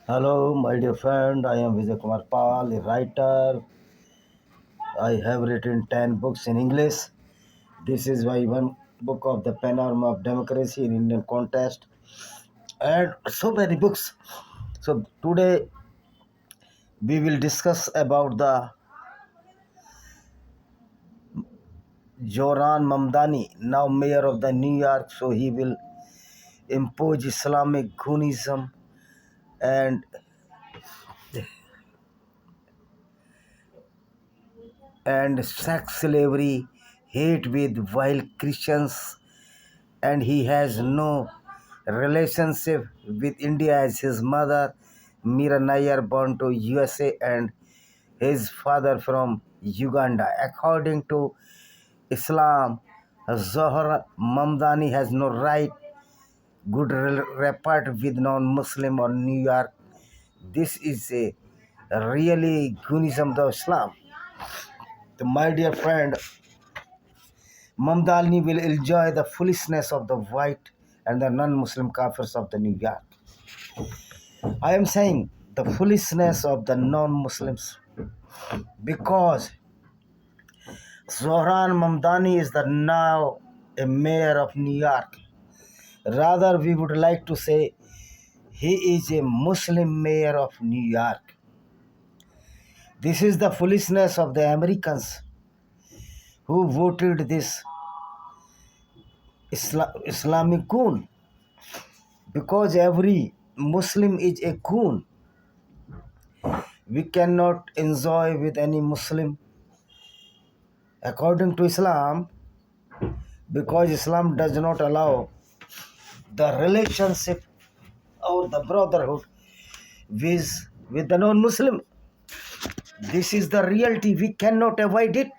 Hello, my dear friend. I am Vijay Kumar Pal, a writer. I have written 10 books in English. This is my one book of the panorama of democracy in Indian context, and so many books. So today we will discuss about the Zohran Mamdani, now mayor of the New York. So he will impose Islamic Ghounism and sex slavery, hate with while Christians, and he has no relationship with India as his mother Mira Nair born to USA and his father from Uganda. According to Islam, Zohar Mamdani has no right good report with non-Muslim or New York. This is a really Gunism of Islam. My dear friend, Mamdani will enjoy the foolishness of the white and the non-Muslim kafirs of the New York. I am saying the foolishness of the non-Muslims because Zohran Mamdani is the now a mayor of New York. Rather, we would like to say he is a Muslim mayor of New York. This is the foolishness of the Americans who voted this Islamic goon, because every Muslim is a goon. We cannot enjoy with any Muslim according to Islam, because Islam does not allow the relationship or the brotherhood with the non-Muslim. This is the reality. We cannot avoid it.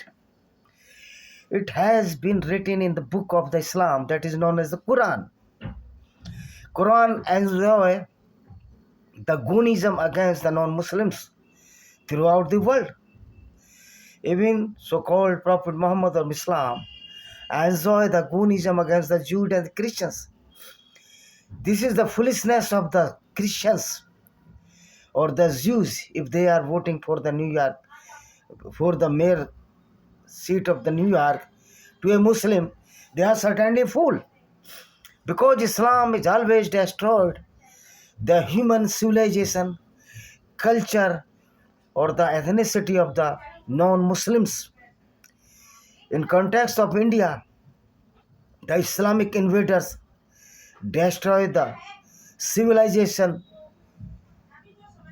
It has been written in the book of the Islam that is known as the Quran. Quran enjoy the Goonism against the non-Muslims throughout the world. Even so-called Prophet Muhammad of Islam enjoy the Goonism against the Jews and the Christians. This is the foolishness of the Christians or the Jews if they are voting for the New York, for the mayor seat of the New York to a Muslim. They are certainly fool, because Islam is always destroyed the human civilization, culture, or the ethnicity of the non-Muslims. In context of India, the Islamic invaders destroyed the civilization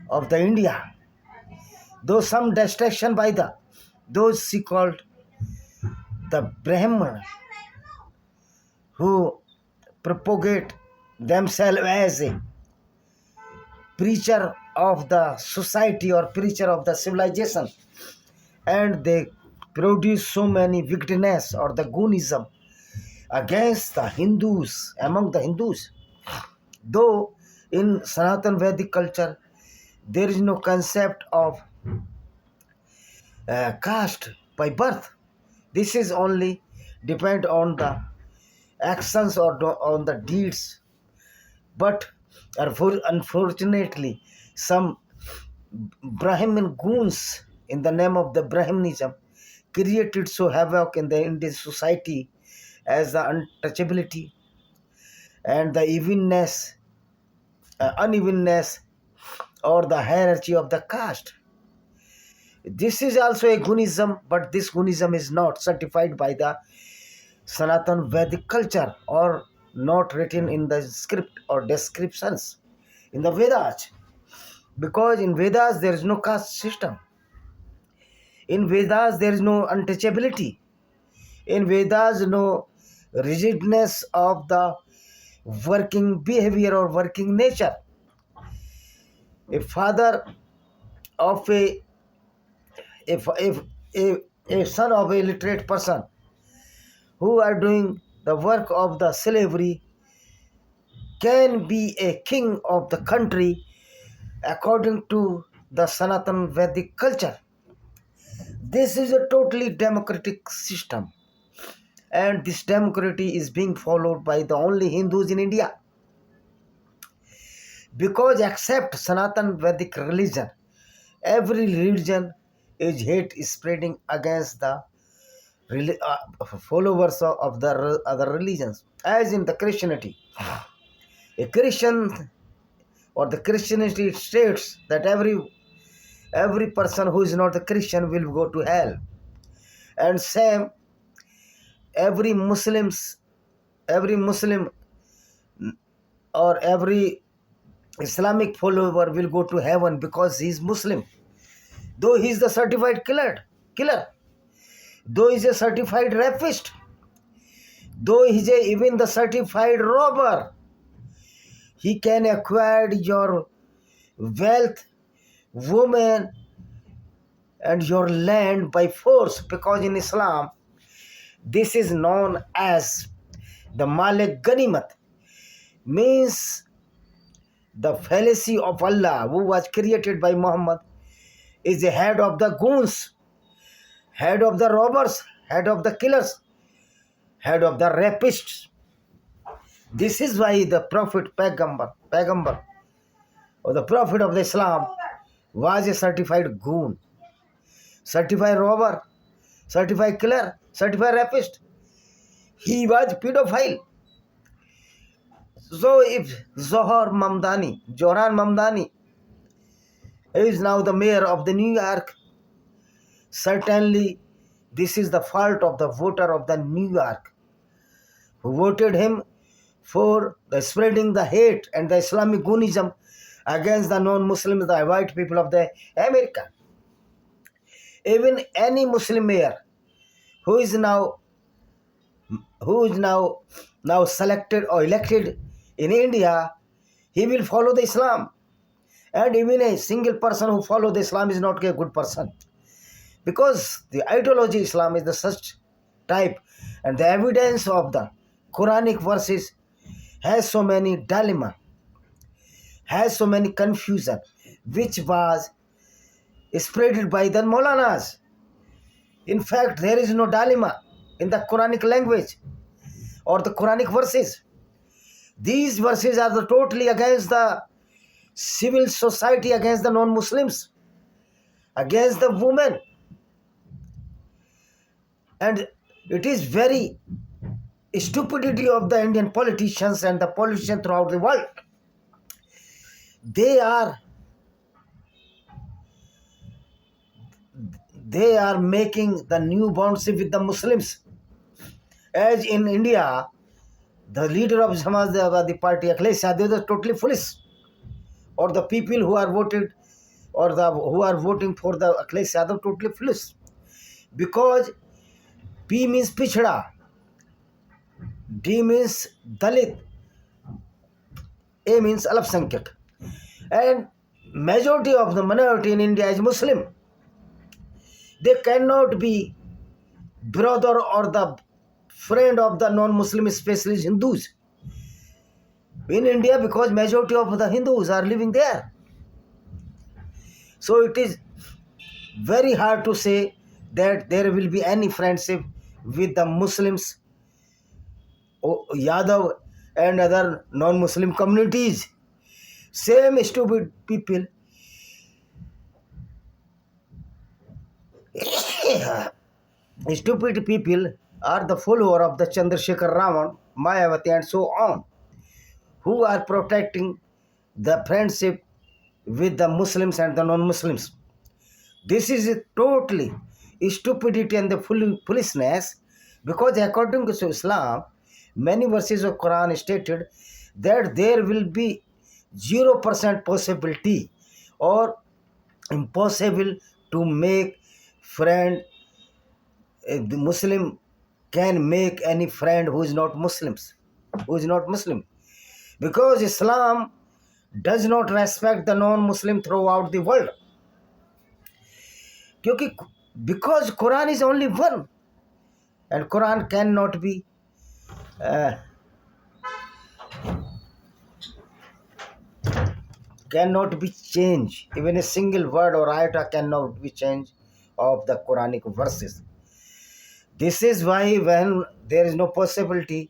of the India. Though some destruction by those she called the Brahman, who propagate themselves as a preacher of the society or preacher of the civilization, and they produce so many wickedness or the Goonism against the Hindus, among the Hindus. Though in Sanatan Vedic culture there is no concept of caste by birth. This is only depend on the actions or on the deeds. But unfortunately, some Brahmin goons in the name of the Brahmanism created so havoc in the Indian society as the untouchability and the unevenness or the hierarchy of the caste. This is also a Gunism, but this Gunism is not certified by the Sanatan Vedic culture or not written in the script or descriptions in the Vedas. Because in Vedas there is no caste system. In Vedas there is no untouchability. In Vedas no rigidness of the working behavior or working nature. A father of a son of a literate person who are doing the work of the slavery can be a king of the country according to the Sanatan Vedic culture. This is a totally democratic system, and this democracy is being followed by the only Hindus in India. Because except Sanatan Vedic religion, every religion is hate spreading against the followers of the other religions. As in the Christianity, a Christian or the Christianity states that every person who is not a Christian will go to hell, and same every Muslim or every Islamic follower will go to heaven because he is Muslim, though he is the certified killer, though he is a certified rapist, though he is even the certified robber. He can acquire your wealth, woman, and your land by force, because in Islam this is known as the Malik Ganimat, means the fallacy of Allah, who was created by Muhammad, is the head of the goons, head of the robbers, head of the killers, head of the rapists. This is why the Prophet Pagambar, or the Prophet of the Islam, was a certified goon, certified robber, certified killer, certified rapist. He was pedophile. So if Zohran Mamdani is now the mayor of the New York, certainly this is the fault of the voter of the New York, who voted him for the spreading the hate and the Islamic Goonism against the non-Muslims, the white people of the America. Even any Muslim mayor who is now selected or elected in India, he will follow the Islam. And even a single person who follows the Islam is not a good person, because the ideology Islam is the such type, and the evidence of the Quranic verses has so many dilemma, has so many confusion, which was spreaded by the Maulanas. In fact, there is no dilemma in the Quranic language or the Quranic verses. These verses are totally against the civil society, against the non-Muslims, against the women. And it is very stupidity of the Indian politicians and the politicians throughout the world. They are making the new bondship with the Muslims. As in India, the leader of Samajwadi Party, Akhilesh Yadav, is totally foolish. Or the people who are voted or who are voting for the Akhilesh Yadav totally foolish. Because P means Pichda, D means Dalit, A means Alpsankyak. And majority of the minority in India is Muslim. They cannot be brother or the friend of the non-Muslim, especially Hindus in India, because majority of the Hindus are living there. So it is very hard to say that there will be any friendship with the Muslims, Yadav and other non-Muslim communities. Same stupid people stupid people are the follower of the Chandrasekhar Raman, Mayawati and so on, who are protecting the friendship with the Muslims and the non-Muslims. This is a totally stupidity and the foolishness, because according to Islam, many verses of Quran stated that there will be 0% possibility or impossible to make friend. The Muslim can make any friend who is not Muslim, because Islam does not respect the non-Muslim throughout the world. Because Quran is only one, and Quran cannot be changed. Even a single word or ayat cannot be changed of the Quranic verses. This is why when there is no possibility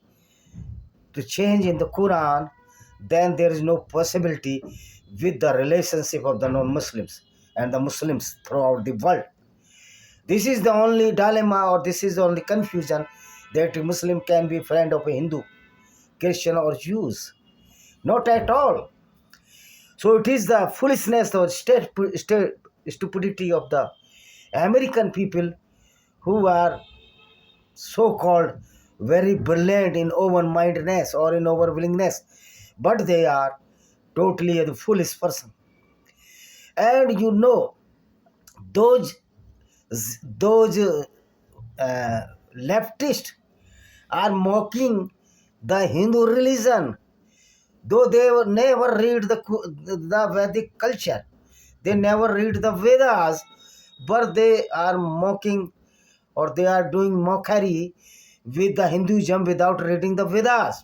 to change in the Quran, then there is no possibility with the relationship of the non-Muslims and the Muslims throughout the world. This is the only dilemma, or this is the only confusion, that a Muslim can be friend of a Hindu, Christian or Jews. Not at all. So it is the foolishness or stupidity of the American people who are so-called very brilliant in over-mindedness or in over-willingness, but they are totally a foolish person. And you know, those leftists are mocking the Hindu religion, though they never read the Vedic culture, they never read the Vedas, but they are mocking, or they are doing mockery with the Hinduism without reading the Vedas.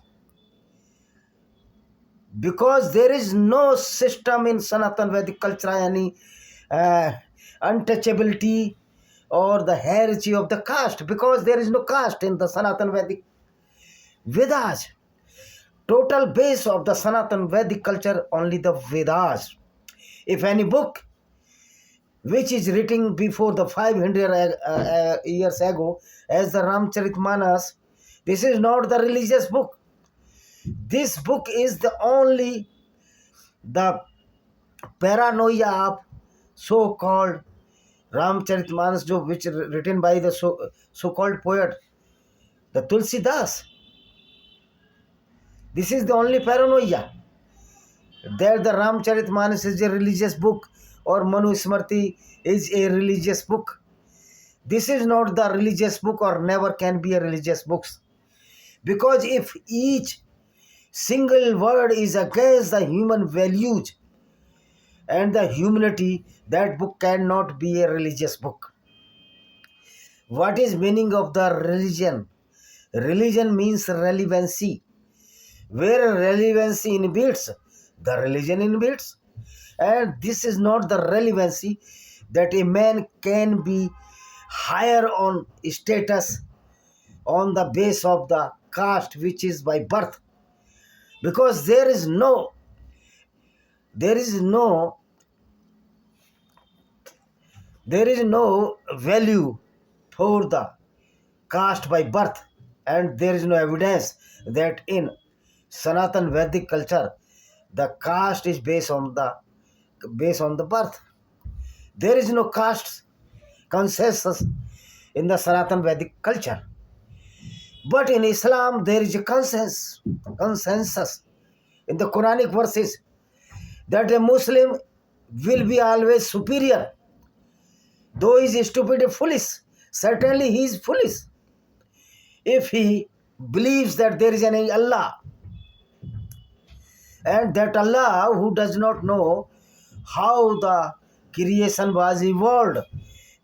Because there is no system in Sanatan Vedic culture, any untouchability or the hierarchy of the caste, because there is no caste in the Sanatan Vedic Vedas. Total base of the Sanatan Vedic culture, only the Vedas. If any book which is written before the 500 years ago as the Ramcharitmanas, this is not the religious book. This book is the only the paranoia of so-called Ramcharitmanas, which is written by the so-called poet, the Tulsidas. This is the only paranoia, that the Ramcharitmanas is a religious book or Manu Smriti is a religious book. This is not the religious book, or never can be a religious book. Because if each single word is against the human values and the humanity, that book cannot be a religious book. What is meaning of the religion? Religion means relevancy. Where relevancy inhibits, the religion inhibits. And this is not the relevancy that a man can be higher on status on the base of the caste which is by birth. Because there is no value for the caste by birth, and there is no evidence that in Sanatan Vedic culture the caste is based on the birth. There is no caste consensus in the Sanatan Vedic culture. But in Islam there is a consensus in the Quranic verses that a Muslim will be always superior. Though he is stupid and foolish, certainly he is foolish if he believes that there is an Allah, and that Allah who does not know how the creation was evolved.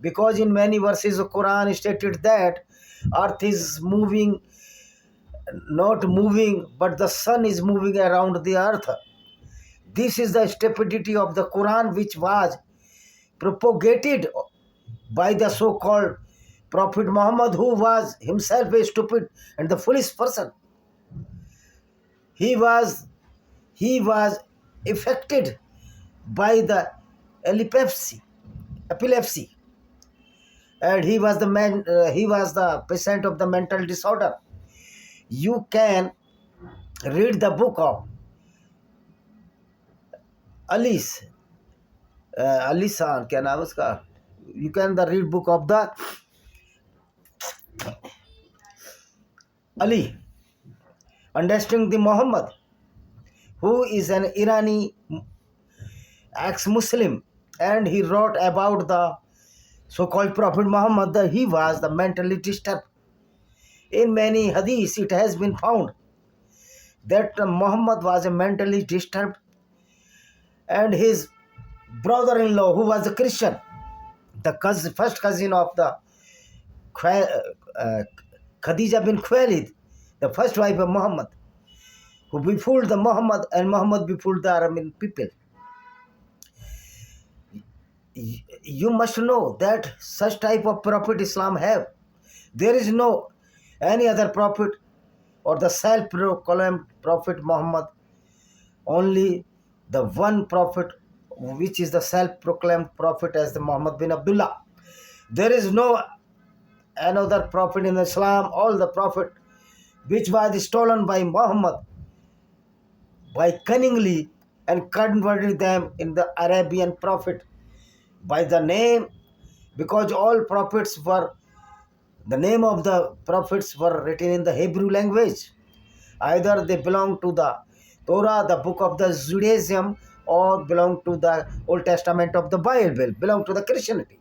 Because in many verses of Quran stated that earth is moving, not moving, but the sun is moving around the earth. This is the stupidity of the Quran, which was propagated by the so-called Prophet Muhammad, who was himself a stupid and the foolish person. He was affected by the epilepsy, and he was the patient of the mental disorder. You can read the book of Ali San, क्या नाम उसका? You can read book of the Ali, Understanding the Muhammad, who is an Irani ex-Muslim, and he wrote about the so-called Prophet Muhammad that he was the mentally disturbed. In many hadiths it has been found that Muhammad was a mentally disturbed, and his brother-in-law, who was a Christian, the first cousin of the Khadija bin Khuwailid, the first wife of Muhammad, who befooled the Muhammad, and Muhammad befooled the Arabian people. You must know that such type of prophet Islam have. There is no any other prophet or the self-proclaimed Prophet Muhammad only the one prophet, which is the self-proclaimed prophet as the Muhammad bin Abdullah. There is no another prophet in Islam. All the prophet which was stolen by Muhammad by cunningly and converted them in the Arabian prophet by the name, because all prophets were, the name of the prophets were written in the Hebrew language. Either they belong to the Torah, the book of the Judaism, or belong to the Old Testament of the Bible, belong to the Christianity.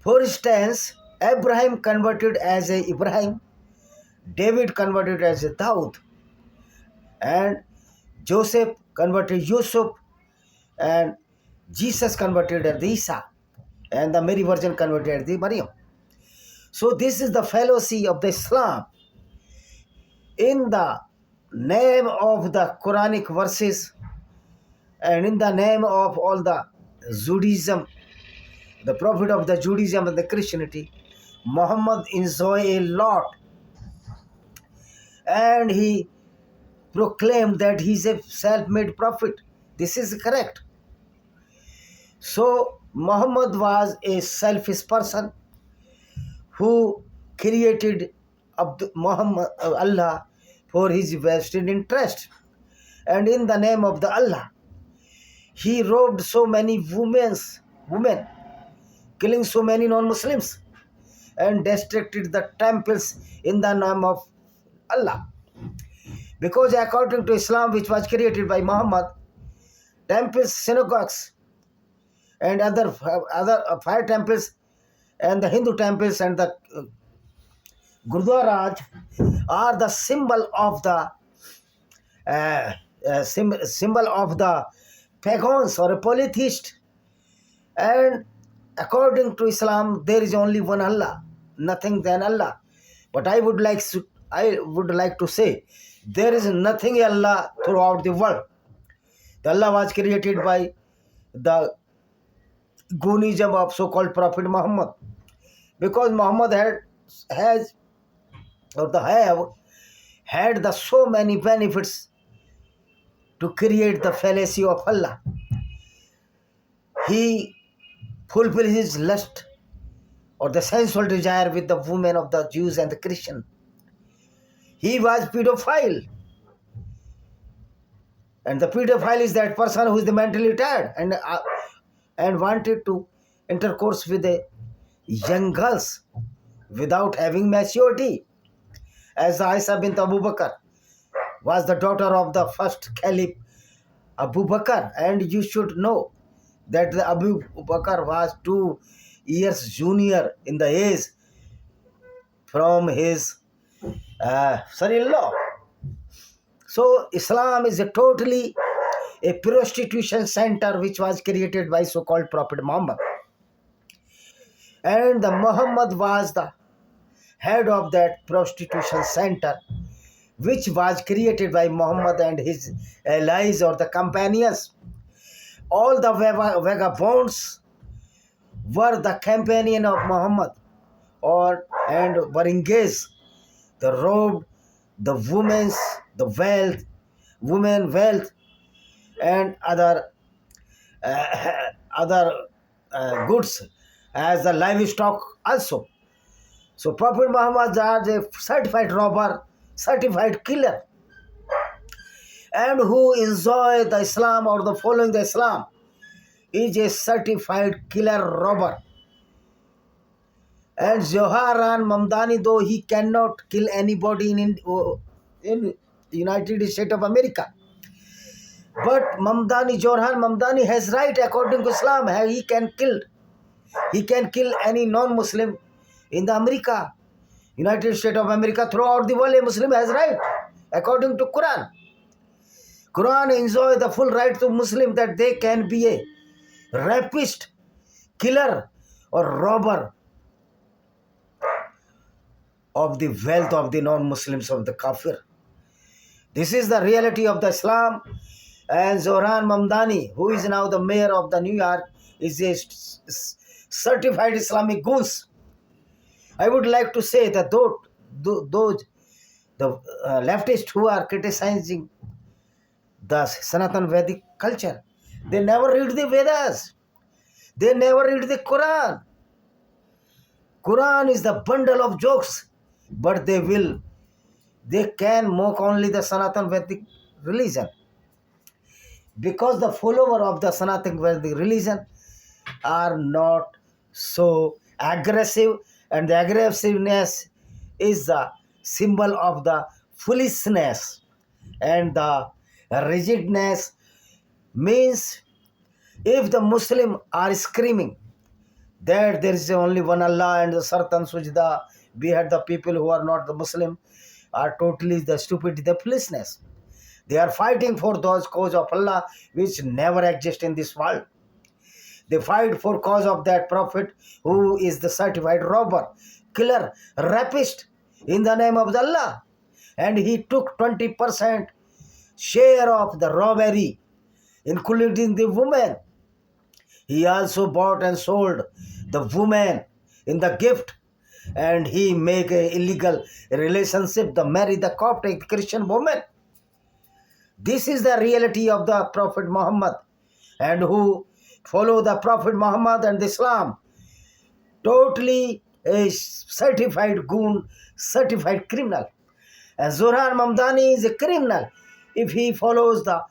For instance, Abraham converted as a Ibrahim, David converted as a Daud, and Joseph converted Yusuf, and Jesus converted as the Isa, and the Mary Virgin converted as the Maryam. So this is the fallacy of the Islam. In the name of the Quranic verses and in the name of all the Judaism, the prophet of the Judaism and the Christianity, Muhammad enjoyed a lot, and he proclaimed that he is a self-made prophet. This is correct. So Muhammad was a selfish person who created Allah for his vested interest, and in the name of the Allah, he robbed so many women, killing so many non-Muslims, and destructed the temples in the name of Allah. Because according to Islam, which was created by Muhammad, temples, synagogues, and other fire temples, and the Hindu temples and the Gurdwaras are the symbol of the symbol of the pagans or a polytheist. And according to Islam, there is only one Allah, nothing than Allah. But I would like to say there is nothing Allah throughout the world. The Allah was created by the Gunism of so-called Prophet Muhammad, because Muhammad have had the so many benefits to create the fallacy of Allah. He fulfilled his lust or the sensual desire with the women of the Jews and the Christian. He was pedophile, and the pedophile is that person who is mentally tired and wanted to intercourse with the young girls without having maturity, as Aisha bint Abu Bakr was the daughter of the first Caliph Abu Bakr, and you should know that the Abu Bakr was 2 years junior in the age from his son-in-law. So Islam is totally a prostitution center which was created by so-called Prophet Muhammad, and the Muhammad was the head of that prostitution center, which was created by Muhammad and his allies or the companions. All the vagabonds were the companion of Muhammad, and were engaged. They robbed the women wealth, and other goods as the livestock also. So Prophet Muhammad was a certified robber, certified killer, and who enjoy the Islam or the following the Islam is a certified killer robber. And Zoharan Mamdani, though he cannot kill anybody in United States of America, but Zoharan Mamdani has right according to Islam. He can kill any non-Muslim in the America, United States of America, throughout the world. A Muslim has right according to Quran. Quran enjoy the full right to Muslim that they can be a rapist, killer, or robber of the wealth of the non-Muslims, of the kafir. This is the reality of the Islam. And Zohran Mamdani, who is now the mayor of the New York, is a certified Islamic goons. I would like to say that those the leftists who are criticizing the Sanatan Vedic culture. They never read the Vedas. They never read the Quran. Quran is the bundle of jokes, but they can mock only the Sanatan Vedic religion. Because the follower of the Sanatan Vedic religion are not so aggressive, and the aggressiveness is the symbol of the foolishness, and the rigidness means if the Muslim are screaming that there is only one Allah and the certain sujda, behead the people who are not the Muslim, are totally the stupid, the foolishness. They are fighting for those cause of Allah which never exist in this world. They fight for cause of that prophet who is the certified robber, killer, rapist in the name of Allah. And he took 20% share of the robbery, including the woman. He also bought and sold the woman in the gift, and he make a illegal relationship to marry the Coptic Christian woman. This is the reality of the Prophet Muhammad, and who follow the Prophet Muhammad and Islam. Totally a certified goon, certified criminal. And Zohran Mamdani is a criminal if he follows the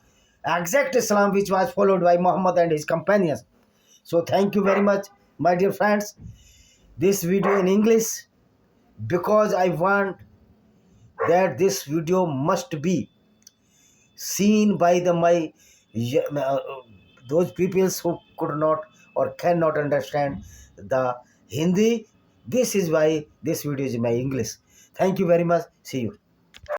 exact Islam which was followed by Muhammad and his companions. So thank you very much, my dear friends. This video in English, because I want that this video must be seen by those people who could not or cannot understand the Hindi. This is why this video is in my English. Thank you very much. See you.